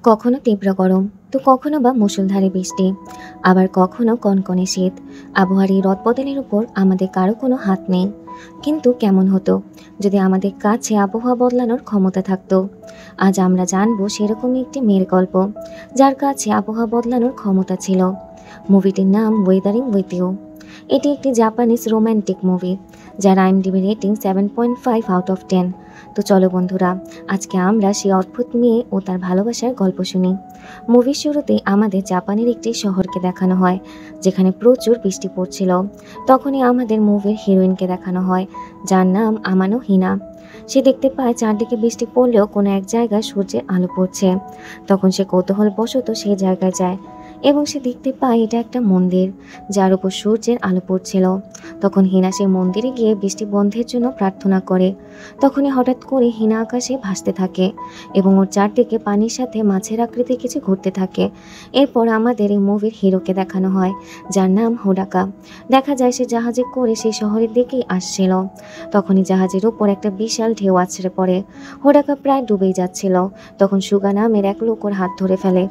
কখনো তীব্র গরম, তো কখনো বা মুষলধারে বৃষ্টি, আবার কখনো কনকনে শীত। আবহাওয়ার এই রদবদলের উপর আমাদের কারো কোনো হাত নেই। কিন্তু কেমন হতো যদি আমাদের কাছে আবহাওয়া বদলানোর ক্ষমতা থাকতো? আজ আমরা জানবো সেরকমই একটি মেয়ের গল্প, যার কাছে আবহাওয়া বদলানোর ক্ষমতা ছিল। মুভিটির নাম ওয়েদারিং উইথ ইউ। এটি একটি জাপানিজ রোম্যান্টিক মুভি, যার আইএমডিবি রেটিং 7.5 আউট অফ 10। তো চলো বন্ধুরা, আজকে আমরা সেই অদ্ভুত মেয়ে ও তার ভালোবাসার গল্প শুনি। মুভির শুরুতে আমাদের জাপানের একটি শহরকে দেখানো হয়, যেখানে প্রচুর বৃষ্টি পড়ছিল। তখনই আমাদের মুভির হিরোইনকে দেখানো হয়, যার নাম আমানো হিনা। সে দেখতে পায় চারদিকে বৃষ্টি পড়লেও কোনো এক জায়গায় সূর্যের আলো পড়ছে। তখন সে কৌতূহলবশত সেই জায়গায় যায় এবং সে দেখতে পায় এটা একটা মন্দির, যার উপর সূর্যের আলো পড়ছিল। তখন হিনা সেই মন্দিরে গিয়ে বৃষ্টি বন্ধের জন্য প্রার্থনা করে। তখনই হঠাৎ করে হিনা আকাশে ভাসতে থাকে এবং ওর চারদিকে পানির সাথে মাছের আকৃতি কিছু ঘুরতে থাকে। এরপর আমাদের এই মুভির হিরোকে দেখানো হয়, যার নাম হোডাকা। দেখা যায় সে জাহাজে করে সেই শহরের দিকেই আসছিল। তখনই জাহাজের উপর একটা বিশাল ঢেউ আছড়ে পড়ে। হোডাকা প্রায় ডুবেই যাচ্ছিল। তখন সুগা নামের এক লোক ওর হাত ধরে ফেলে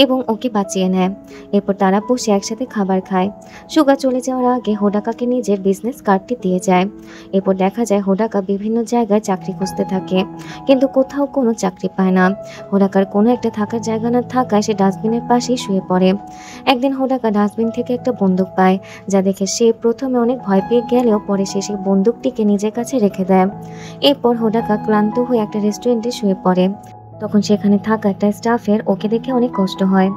এবং ওকে বাঁচিয়ে নেয়। এরপর তারা বসে একসাথে খাবার খায়। সুগা চলে যাওয়ার আগে হোডাকাকে নিজের বিজনেস কার্ডটি দিয়ে যায়। এরপর দেখা যায় হোডাকা বিভিন্ন জায়গায় চাকরি খুঁজতে থাকে, কিন্তু কোথাও কোনো চাকরি পায় না। হোডাকার কোনো একটা থাকার জায়গা না থাকায় সে ডাস্টবিনের পাশেই শুয়ে পড়ে। একদিন হোডাকা ডাস্টবিন থেকে একটা বন্দুক পায়, যা দেখে সে প্রথমে অনেক ভয় পেয়ে গেলেও পরে সে সেই বন্দুকটিকে নিজের কাছে রেখে দেয়। এরপর হোডাকা ক্লান্ত হয়ে একটা রেস্টুরেন্টে শুয়ে পড়ে। তখন সেখানে থাকা একটা স্টাফের ওকে দেখে অনেক কষ্ট হয়,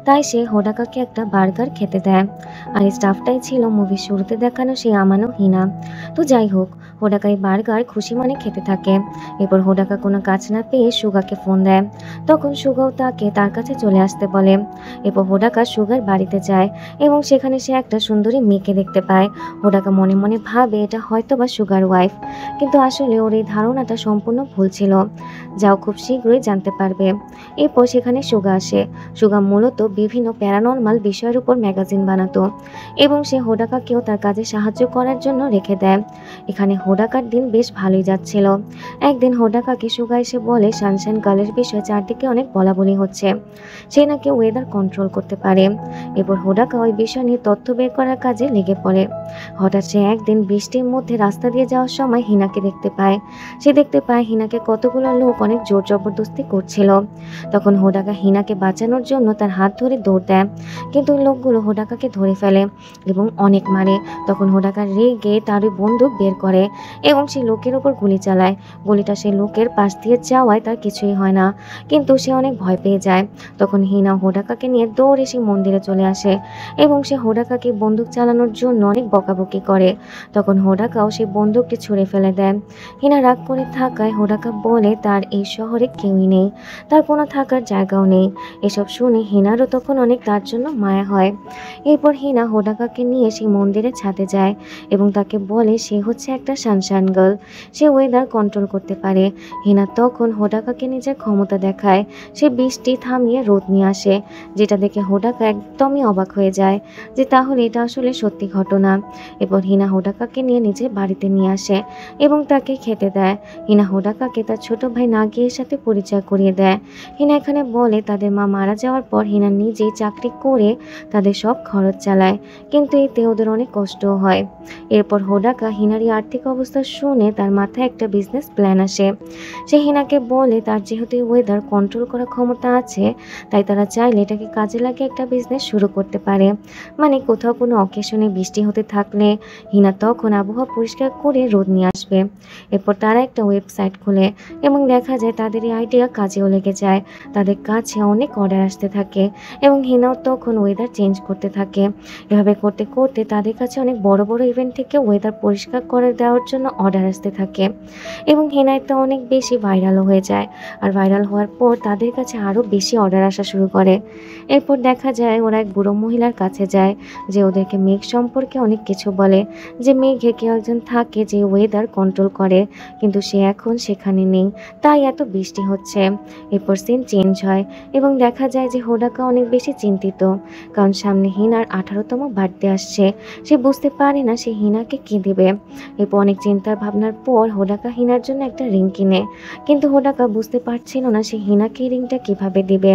তাই সে হোডাকাকে একটা বার্গার খেতে দেয়। আর এই স্টাফটাই ছিল মুভির শুরুতে দেখানো সেই আমানো হিনা। তো যাই হোক, হোডাকা এই বার্গার খুশি মনে খেতে থাকে। এরপর হোডাকা কোনো কাজ না পেয়ে সুগাকে ফোন দেয়। তখন সুগাও তাকে তার কাছে চলে আসতে বলে। এরপর হোডাকা সুগার বাড়িতে যায় এবং সেখানে সে একটা সুন্দরী মেয়েকে দেখতে পায়। হোডাকা মনে মনে ভাবে এটা হয়তো বা সুগার ওয়াইফ, কিন্তু আসলে ওর এই ধারণাটা সম্পূর্ণ ভুল ছিল, যাও খুব শীঘ্রই জানতে পারবে। এরপর সেখানে সুগা আসে। সুগা মূলত বিভিন্ন প্যারানর্মাল বিষয়ের উপর ম্যাগাজিন বানাতো এবং সে হোডাকাকেও তার কাজে সাহায্য করার জন্য রেখে দেয়। এখানে হোডাকার দিন বেশ ভালোই যাচ্ছিল। একদিন হোডাকাকে সুগা এসে বলে সানশাইন গার্লের বিষয়ে চারদিকে অনেক বলাবলি হচ্ছে, সে নাকি ওয়েদার কন্ট্রোল করতে পারে। এরপর হোডাকা ওই বিষয় নিয়ে তথ্য বের করার কাজে লেগে পড়ে। হঠাৎ সে একদিন বৃষ্টির মধ্যে রাস্তা দিয়ে যাওয়ার সময় হিনাকে দেখতে পায়। সে দেখতে পায় হিনাকে কতগুলো লোক অনেক জোর জবরদস্তি করছিল। তখন হোডাকা হিনাকে বাঁচানোর জন্য তার হাত ধরে দৌড় দেয়, কিন্তু ওই লোকগুলো হোডাকাকে ধরে ফেলে এবং অনেক মারে। তখন হোডাকা রেগে তার ওই বন্দুক বের করে এবং সেই লোকের ওপর গুলি চালায়। গুলিটা সেই লোকের পাশ দিয়ে যাওয়ায় তার কিছুই হয় না, কিন্তু সে অনেক ভয় পেয়ে যায়। তখন হিনা হোডাকাকে নিয়ে দৌড়ে সেই মন্দিরে চলে আসে এবং সে হোডাকাকে বন্দুক চালানোর জন্য অনেক বকাবকি করে। তখন হোডাকাও সেই বন্দুকটি ছুঁড়ে ফেলে দেয়। হিনা রাগ করে থাকায় হোডাকা বলে তার এই শহরে কেউই নেই, তার কোনো থাকার জায়গাও নেই। এসব শুনে হিনারও তখন অনেক তার জন্য মায়া হয়। এরপর হিনা হোডাকাকে নিয়ে সেই মন্দিরের ছাদে যায় এবং তাকে বলে সে হচ্ছে একটা সানশাইন গার্ল, সে ওয়েদার কন্ট্রোল করতে পারে। হিনা তখন হোডাকাকে নিজের ক্ষমতা দেখায়, সে বৃষ্টি থামিয়ে রোদ নিয়ে আসে, যেটা দেখে হোডাকা একদমই অবাক হয়ে যায় যে তাহলে এটা আসলে সত্যি ঘটনা। এরপর হিনা হোডাকাকে নিয়ে নিজের বাড়িতে নিয়ে আসে এবং তাকে খেতে দেয়। হিনা হোডাকাকে তার ছোট ভাই নাগিয়ের সাথে পরিচয় করিয়ে দেয়। হিনা এখানে বলে তাদের মা মারা যাওয়ার পর হিনা নিজেই চাকরি করে তাদের সব খরচ চালায়, কিন্তু এতে ওদের অনেক কষ্টও হয়। এরপর হোডাকা হিনারি আর্থিক অবস্থা শুনে তার মাথায় একটা বিজনেস প্ল্যান আসে। সে হিনাকে বলে তার যেহেতু ওয়েদার কন্ট্রোল করার ক্ষমতা আছে, তাই তারা চাইলে এটাকে কাজে লাগিয়ে একটা বিজনেস শুরু করতে পারে। মানে কোথাও কোনো অকেশনে বৃষ্টি হতে থাকলে হিনা তখন আবহাওয়া পরিষ্কার করে রোদ নিয়ে আসবে। এরপর তারা একটা ওয়েবসাইট খোলে এবং দেখা যায় তাদের এই আইডিয়া কাজেও লেগে যায়। তাদের কাছে অনেক অর্ডার আসতে থাকে এবং হিনাও তখন ওয়েদার চেঞ্জ করতে থাকে। এভাবে করতে করতে তাদের কাছে অনেক বড় বড় ইভেন্ট থেকে ওয়েদার পরিষ্কার করে দেওয়ার জন্য অর্ডার আসতে থাকে এবং হিনা এটা অনেক বেশি ভাইরালও হয়ে যায়। আর ভাইরাল হওয়ার পর তাদের কাছে আরও বেশি অর্ডার আসা শুরু করে। এরপর দেখা যায় ওরা এক বুড়ো মহিলার কাছে যায়, যে ওদেরকে মেঘ সম্পর্কে অনেক কিছু বলে, যে মেঘে কেউ একজন থাকে যে ওয়েদার কন্ট্রোল করে, কিন্তু সে এখন সেখানে নেই, তাই এত বৃষ্টি হচ্ছে। আসে। এরপর সিন চেঞ্জ হয় এবং দেখা যায় যে হোডাকা অনেক বেশি চিন্তিত, কারণ সামনে হিনার 18তম বার্থডে আসছে। সে বুঝতে পারে না সে হিনাকে কি দিবে। এরপর অনেক চিন্তার ভাবনার পর হোডাকা হিনার জন্য একটা রিং কিনে, কিন্তু হোডাকা বুঝতে পারছিল না সে হিনাকে রিংটা কিভাবে দিবে।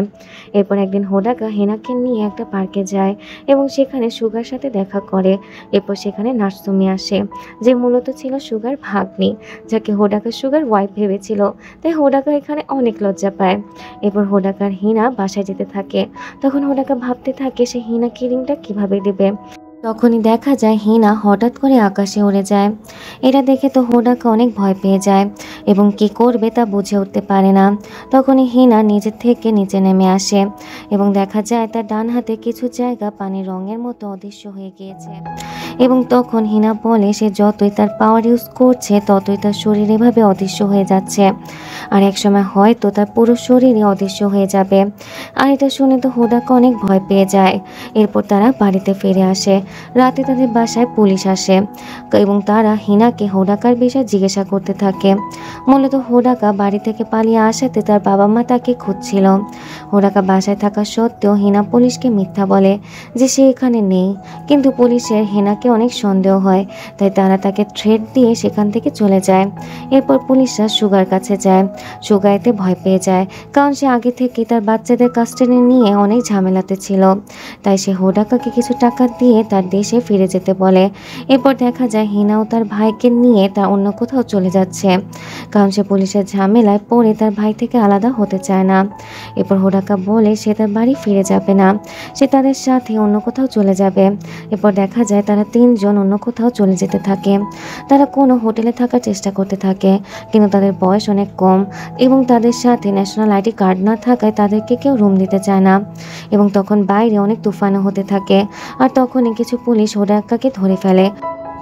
এরপর একদিন হোডাকা হিনাকে নিয়ে একটা পার্কে যায় এবং সেখানে সুগার সাথে দেখা করে। এরপর সেখানে নাটসুমি আসে, যে মূলত ছিল সুগার ভাগ্নি, যাকে হোডাকা সুগার ওয়াইফ ভেবেছিল। তাই হোডাকা এখানে অনেক লজ্জা পায়। এরপর হোডাকার হিনা বাসায় যেতে থাকে। তখন হোডাকা ভাবতে থাকে সে হিনাকে রিংটা কিভাবে দেবে। তখনই দেখা যায় হিনা হঠাৎ করে আকাশে উড়ে যায়। এটা দেখে তো হোডাকা অনেক ভয় পেয়ে যায় এবং কি করবে তা বুঝে উঠতে পারে না। তখনই হিনা নিজের থেকে নিচে নেমে আসে এবং দেখা যায় তার ডান হাতে কিছু জায়গা পানির রঙের মতো অদৃশ্য হয়ে গিয়েছে। এবং তখন হিনা বলে সে যতই তার পাওয়ার ইউজ করছে ততই তার শরীর এভাবে অদৃশ্য হয়ে যাচ্ছে, আর একসময় হয়তো তার পুরো শরীরই অদৃশ্য হয়ে যাবে। আর এটা শুনে তো হোডাকা অনেক ভয় পেয়ে যায়। এরপর তারা বাড়িতে ফিরে আসে। রাতে তাদের বাসায় পুলিশ আসে এবং তারা হিনাকে হোডাকার বিষয়ে জিজ্ঞাসা করতে থাকে। মূলত হোডাকা বাড়ি থেকে পালিয়ে আসাতে তার বাবা মা তাকে খুঁজছিল। হোডাকা বাসায় থাকা সত্ত্বেও হিনা পুলিশকে মিথ্যা বলে যে সে এখানে নেই, কিন্তু পুলিশের হিনাকে অনেক সন্দেহ হয়, তাই তারা তাকে থ্রেট দিয়ে সেখান থেকে চলে যায়। এরপর পুলিশরা সুগার কাছে যায়। সুগা এতে ভয় পেয়ে যায়, কারণ সে আগে থেকে তার বাচ্চাদের কাস্টাডি নিয়ে অনেক ঝামেলাতে ছিল। তাই সে হোডাকাকে কিছু টাকা দিয়ে তার দেশে ফিরে যেতে বলে। এরপর দেখা যায় হিনাও তার ভাইকে নিয়ে তার অন্য কোথাও চলে যাচ্ছে, কারণ সে পুলিশের ঝামেলায় পড়ে তার ভাই থেকে আলাদা হতে চায় না। এরপর হোডাকা বলে সে তার বাড়ি ফিরে যাবে না, সে তাদের সাথে অন্য কোথাও চলে যাবে। এরপর দেখা যায় তারা তিনজন অন্য কোথাও চলে যেতে থাকে। তারা কোনো হোটেলে থাকার চেষ্টা করতে থাকে, কিন্তু তাদের বয়স অনেক কম এবং তাদের সাথে ন্যাশনাল আইডি কার্ড না থাকায় তাদেরকে কেউ রুম দিতে চায় না। এবং তখন বাইরে অনেক তুফানও হতে থাকে, আর তখনই কিছু পুলিশ হোডাকাকে ধরে ফেলে।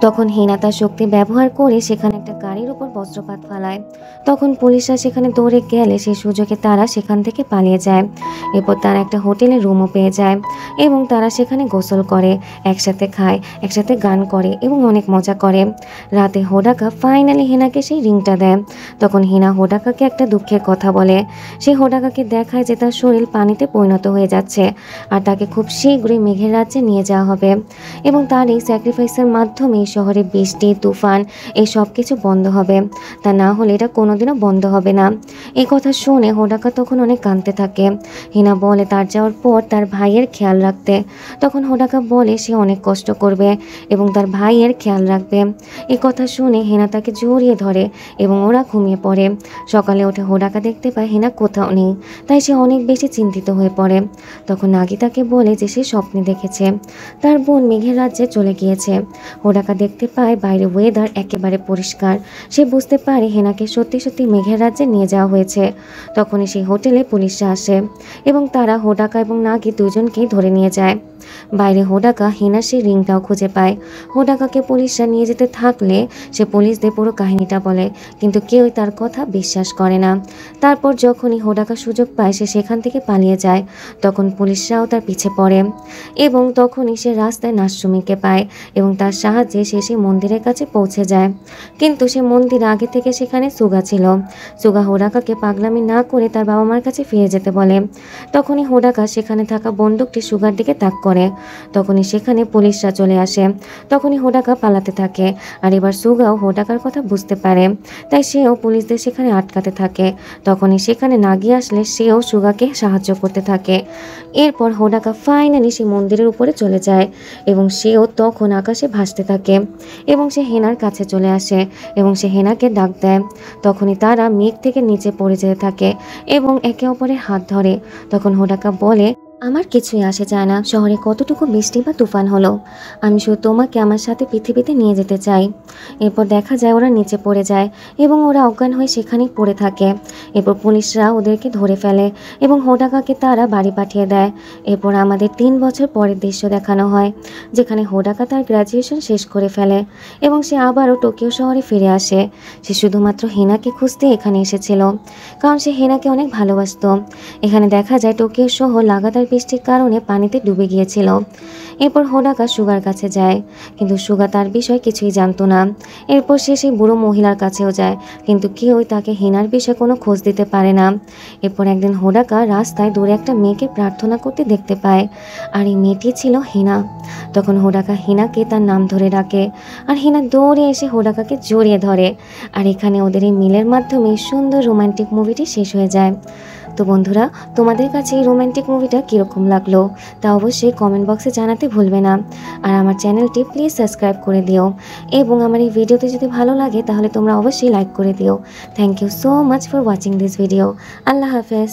তখন হিনা তার শক্তি ব্যবহার করে সেখানে একটা গাড়ির উপর বজ্রপাত ফালায়। তখন পুলিশরা সেখানে দৌড়ে গেলে সেই সুযোগে তারা সেখান থেকে পালিয়ে যায়। এরপর তারা একটা হোটেলে রুমও পেয়ে যায় এবং তারা সেখানে গোসল করে, একসাথে খায়, একসাথে গান করে এবং অনেক মজা করে। রাতে হোডাকা ফাইনালি হিনাকে সেই রিংটা দেয়। তখন হিনা হোডাকাকে একটা দুঃখের কথা বলে। সে হোডাকাকে দেখায় যে তার শরীর পানিতে পরিণত হয়ে যাচ্ছে আর তাকে খুব শীঘ্রই মেঘের রাজ্যে নিয়ে যাওয়া হবে এবং তার এই স্যাক্রিফাইসের মাধ্যমে শহরে বৃষ্টি তুফান এই সব কিছু বন্ধ হবে, তা না হলে এটা কোনোদিনও বন্ধ হবে না। এই কথা শুনে হোডাকা তখন অনেক কাঁদতে থাকে। হিনা বলে তার যাওয়ার পর তার ভাইয়ের খেয়াল রাখতে। তখন হোডাকা বলে সে অনেক কষ্ট করবে এবং তার ভাইয়ের খেয়াল রাখবে। এই কথা শুনে হিনা তাকে জড়িয়ে ধরে এবং ওরা ঘুমিয়ে পড়ে। সকালে উঠে হোডাকা দেখতে পায় হিনা কোথাও নেই, তাই সে অনেক বেশি চিন্তিত হয়ে পড়ে। তখন নাগি তাকে বলে যে সে স্বপ্নে দেখেছে তার বোন মেঘের রাজ্যে চলে গিয়েছে। হোডাকা দেখতে পায় বাইরে ওয়েদার একেবারে পরিষ্কার। সে বুঝতে পারে হেনাকে সত্যি সত্যি মেঘের রাজ্যে নিয়ে যাওয়া হয়েছে। তখনই সেই হোটেলে পুলিশরা আসে এবং তারা হোডাকা এবং নাগি দুজনকেই ধরে নিয়ে যায়। বাইরে হোডাকা হিনার সেই রিংটাও খুঁজে পায়। হোডাকাকে পুলিশরা নিয়ে যেতে থাকলে সে পুলিশদের পুরো কাহিনীটা বলে, কিন্তু কেউই তার কথা বিশ্বাস করে না। তারপর যখনই হোডাকা সুযোগ পায় সে সেখান থেকে পালিয়ে যায়। তখন পুলিশরাও তার পিছে পড়ে এবং তখনই সে রাস্তায় নাটসুমিকে পায় এবং তার সাহায্যে সে সেই মন্দিরের কাছে পৌঁছে যায়। কিন্তু সে মন্দির আগে থেকে সেখানে সুগা ছিল। সুগা হোডাকাকে পাগলামি না করে তার বাবা মার কাছে ফিরে যেতে বলে। তখনই হোডাকা সেখানে থাকা বন্দুকটি সুগার দিকে তাক করে। তখনই সেখানে পুলিশরা চলে আসে। তখনই হোডাকা পালাতে থাকে, আর এবার সুগাও হোডাকার কথা বুঝতে পারে, তাই সেও পুলিশদের সেখানে আটকাতে থাকে। তখনই সেখানে নাগি আসলে সেও সুগাকে সাহায্য করতে থাকে। এরপর হোডাকা ফাইনালি সেই মন্দিরের উপরে চলে যায় এবং সেও তখন আকাশে ভাসতে থাকে এবং সে হেনার কাছে চলে আসে এবং সে হেনাকে ডাক দেয়। তখনই তারা মেঘ থেকে নিচে পড়ে যেতে থাকে এবং একে অপরের হাত ধরে। তখন হোডাকা বলে, আমার কিছুই আসে যায় না শহরে কতটুকু বৃষ্টি বা তুফান হলো, আমি শুধু তোমাকে আমার সাথে পৃথিবীতে নিয়ে যেতে চাই। এরপর দেখা যায় ওরা নিচে পড়ে যায় এবং ওরা অজ্ঞান হয়ে সেখানেই পড়ে থাকে। এরপর পুলিশরা ওদেরকে ধরে ফেলে এবং হোডাকাকে তারা বাড়ি পাঠিয়ে দেয়। এরপর আমাদের 3 বছর পরের দৃশ্য দেখানো হয়, যেখানে হোডাকা তার গ্র্যাজুয়েশন শেষ করে ফেলে এবং সে আবারও টোকিও শহরে ফিরে আসে। সে শুধুমাত্র হেনাকে খুঁজতে এখানে এসেছিল, কারণ সে হেনাকে অনেক ভালোবাসত। এখানে দেখা যায় টোকিও শহর লাগাতার বৃষ্টির কারণে পানিতে ডুবে গিয়েছিল। এরপর হোডাকা সুগার কাছে যায়, কিন্তু সুগা তার বিষয় কিছুই জানতো না। এরপর সে সেই বুড়ো মহিলার কাছেও যায়, কিন্তু কেউই তাকে হিনার বিষয়ে কোনো খোঁজ দিতে পারে না। এরপর একদিন হোডাকা রাস্তায় দূরে একটা মেয়েকে প্রার্থনা করতে দেখতে পায়, আর এই মেয়েটি ছিল হিনা। তখন হোডাকা হিনাকে তার নাম ধরে ডাকে, আর হিনা দৌড়ে এসে হোডাকাকে জড়িয়ে ধরে। আর এখানে ওদের এই মিলের মাধ্যমে সুন্দর রোমান্টিক মুভিটি শেষ হয়ে যায়। তো বন্ধুরা, তোমাদের কাছে এই রোমান্টিক মুভিটা কীরকম লাগলো তা অবশ্যই কমেন্ট বক্সে জানাতে ভুলবে না। আর আমার চ্যানেলটি প্লিজ সাবস্ক্রাইব করে দিও, এবং আমার এই ভিডিওতে যদি ভালো লাগে তাহলে তোমরা অবশ্যই লাইক করে দিও। Thank you so much for watching this video. আল্লাহ হাফেজ।